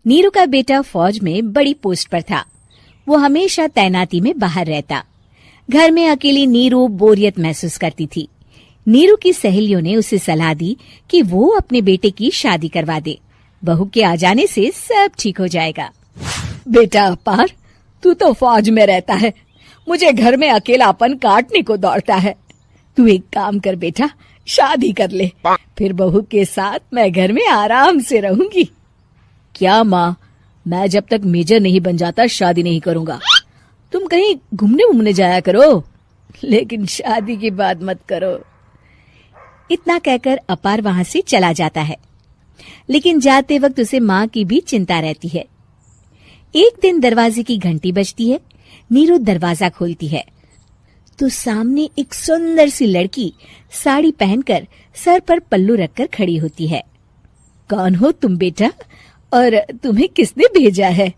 नीरू का बेटा फौज में बड़ी पोस्ट पर था। वो हमेशा तैनाती में बाहर रहता। घर में अकेली नीरू बोरियत महसूस करती थी। नीरू की सहेलियों ने उसे सलाह दी कि वो अपने बेटे की शादी करवा दे। बहू के आ जाने से सब ठीक हो जाएगा। बेटा अपार, तू तो फौज में रहता है, मुझे घर में अकेलापन काटने को दौड़ता है। तू एक काम कर बेटा, शादी कर ले, फिर बहू के साथ मैं घर में आराम से रहूंगी। क्या माँ, मैं जब तक मेजर नहीं बन जाता शादी नहीं करूंगा। तुम कहीं घूमने जाया करो, लेकिन शादी की बात मत करो। इतना कहकर अपार वहां से चला जाता है, लेकिन जाते वक्त उसे माँ की भी चिंता रहती है। एक दिन दरवाजे की घंटी बजती है। नीरू दरवाजा खोलती है तो सामने एक सुंदर सी लड़की साड़ी पहनकर सर पर पल्लू रखकर खड़ी होती है। कौन हो तुम बेटा, और तुम्हें किसने भेजा है?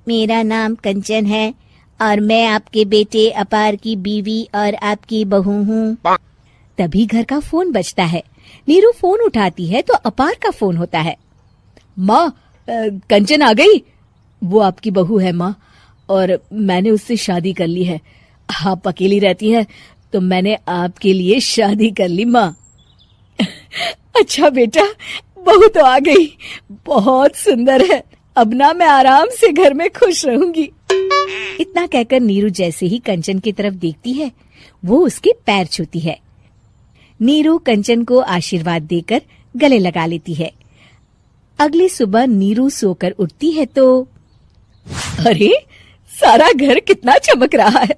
मेरा नाम कंचन है और मैं आपके बेटे अपार की बीवी और आपकी बहू हूँ। तभी घर का फोन बजता है। नीरू फोन उठाती है तो अपार का फोन होता है। माँ, कंचन आ गई। वो आपकी बहू है माँ, और मैंने उससे शादी कर ली है। आप अकेली रहती है तो मैंने आपके लिए शादी कर ली माँ। अच्छा बेटा, बहू तो आ गई, बहुत सुंदर है। अब ना मैं आराम से घर में खुश रहूंगी। इतना कहकर नीरू जैसे ही कंचन की तरफ देखती है, वो उसके पैर छूती है। नीरू कंचन को आशीर्वाद देकर गले लगा लेती है। अगली सुबह नीरू सोकर उठती है तो अरे, सारा घर कितना चमक रहा है।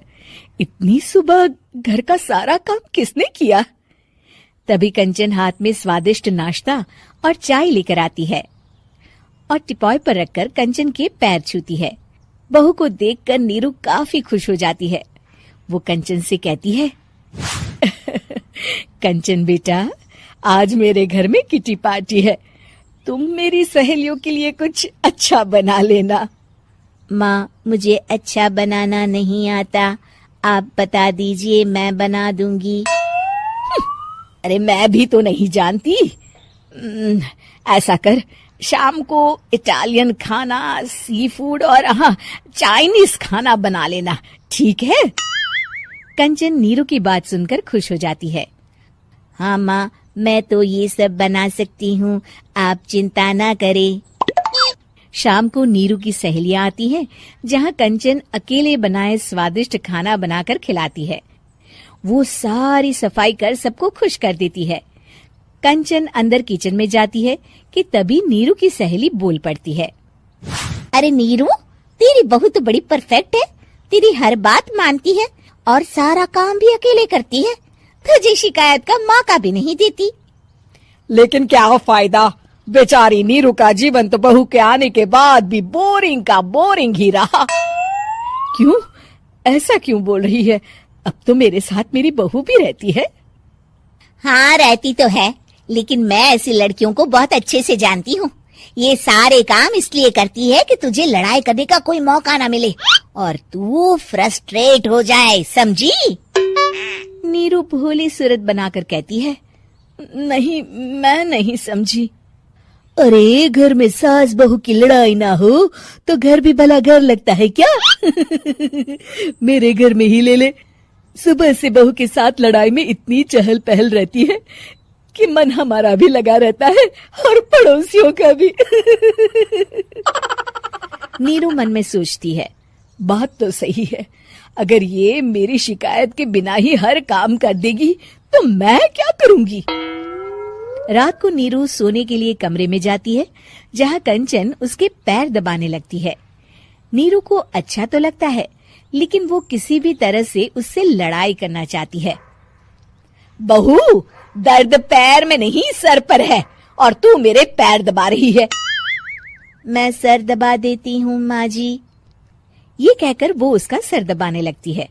इतनी सुबह घर का सारा काम किसने किया? तभी कंचन हाथ में स्वादिष्ट नाश्ता और चाय लेकर आती है और टिपॉय पर रखकर कंचन के पैर छूती है। बहू को देखकर नीरू काफी खुश हो जाती है। वो कंचन से कहती है, कंचन बेटा, आज मेरे घर में किटी पार्टी है, तुम मेरी सहेलियों के लिए कुछ अच्छा बना लेना। माँ, मुझे अच्छा बनाना नहीं आता, आप बता दीजिए, मैं बना दूंगी। अरे मैं भी तो नहीं जानती। ऐसा कर, शाम को इटालियन खाना, सी फूड और हाँ, चाइनीज खाना बना लेना, ठीक है? कंचन नीरू की बात सुनकर खुश हो जाती है। हाँ माँ, मैं तो ये सब बना सकती हूँ, आप चिंता ना करें। शाम को नीरू की सहेलियां आती हैं, जहाँ कंचन अकेले बनाए स्वादिष्ट खाना बनाकर खिलाती है। वो सारी सफाई कर सबको खुश कर देती है। कंचन अंदर किचन में जाती है कि तभी नीरू की सहेली बोल पड़ती है। अरे नीरू, तेरी बहू तो बड़ी परफेक्ट है, तेरी हर बात मानती है और सारा काम भी अकेले करती है, तुझे शिकायत का मौका भी नहीं देती। लेकिन क्या फायदा, बेचारी नीरू का जीवन तो बहू के आने के बाद भी बोरिंग का बोरिंग ही रहा। क्यों, ऐसा क्यों बोल रही है? अब तो मेरे साथ मेरी बहू भी रहती है। हाँ, रहती तो है, लेकिन मैं ऐसी लड़कियों को बहुत अच्छे से जानती हूँ। ये सारे काम इसलिए करती है कि तुझे लड़ाई करने का कोई मौका ना मिले और तू फ्रस्ट्रेट हो जाए, समझी? नीरू भोली सूरत बनाकर कहती है, नहीं, मैं नहीं समझी। अरे, घर में सास बहू की लड़ाई ना हो तो घर भी भला घर लगता है क्या? मेरे घर में ही ले ले, सुबह से बहू के साथ लड़ाई में इतनी चहल पहल रहती है कि मन हमारा भी लगा रहता है और पड़ोसियों का भी। नीरू मन में सोचती है, बात तो सही है, अगर ये मेरी शिकायत के बिना ही हर काम कर देगी तो मैं क्या करूंगी? रात को नीरू सोने के लिए कमरे में जाती है, जहाँ कंचन उसके पैर दबाने लगती है। नीरू को अच्छा तो लगता है, लेकिन वो किसी भी तरह से उससे लड़ाई करना चाहती है। बहू, दर्द पैर में नहीं सर पर है और तू मेरे पैर दबा रही है। मैं सर दबा देती हूँ माँ जी। ये कहकर वो उसका सर दबाने लगती है।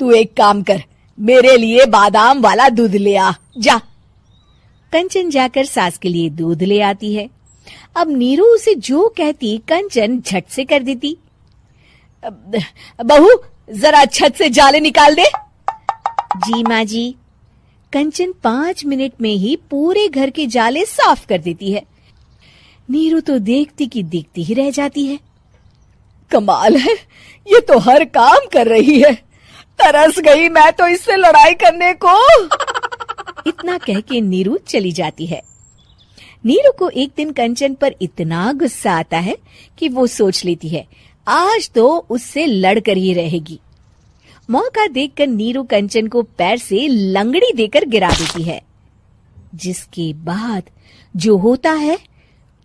तू एक काम कर, मेरे लिए बादाम वाला दूध ले आ, जा। कंचन जाकर सास के लिए दूध ले आती है। अब नीरू उसे जो कहती कंचन झट से कर देती। बहू, जरा छत से जाले निकाल दे। जी माँ जी। कंचन 5 मिनट में ही पूरे घर के जाले साफ कर देती है। नीरू तो देखती की देखती ही रह जाती है। कमाल है, ये तो हर काम कर रही है। तरस गई मैं तो इससे लड़ाई करने को। इतना कह के नीरू चली जाती है। नीरू को एक दिन कंचन पर इतना गुस्सा आता है कि वो सोच लेती है आज तो उससे लड़कर ही रहेगी। मौका देखकर नीरू कंचन को पैर से लंगड़ी देकर गिरा देती है, जिसके बाद जो होता है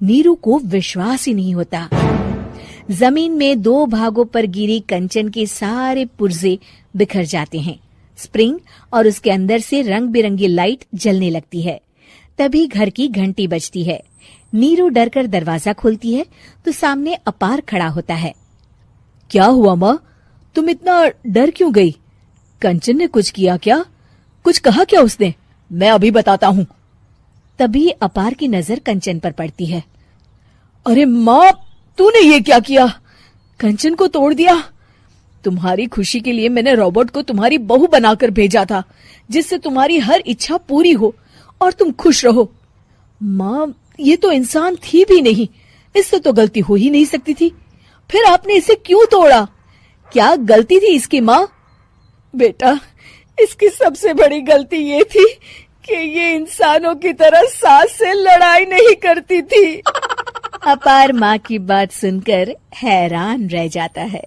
नीरू को विश्वास ही नहीं होता। जमीन में 2 भागों पर गिरी कंचन के सारे पुर्जे बिखर जाते हैं। स्प्रिंग और उसके अंदर से रंग बिरंगी लाइट जलने लगती है। तभी घर की घंटी बजती है। नीरू डरकर दरवाजा खोलती है तो सामने अपार खड़ा होता है। क्या हुआ माँ, तुम इतना डर क्यों गई? कंचन ने कुछ किया क्या? कुछ कहा क्या उसने? मैं अभी बताता हूँ। तभी अपार की नजर कंचन पर पड़ती है। अरे माँ, तूने ये क्या किया? कंचन को तोड़ दिया। तुम्हारी खुशी के लिए मैंने रॉबर्ट को तुम्हारी बहू बनाकर भेजा था, जिससे तुम्हारी हर इच्छा पूरी हो और तुम खुश रहो। माँ, ये तो इंसान थी भी नहीं, इससे तो गलती हो ही नहीं सकती थी। फिर आपने इसे क्यों तोड़ा? क्या गलती थी इसकी माँ? बेटा, इसकी सबसे बड़ी गलती ये थी कि ये इंसानों की तरह सास से लड़ाई नहीं करती थी। अपार माँ की बात सुनकर हैरान रह जाता है।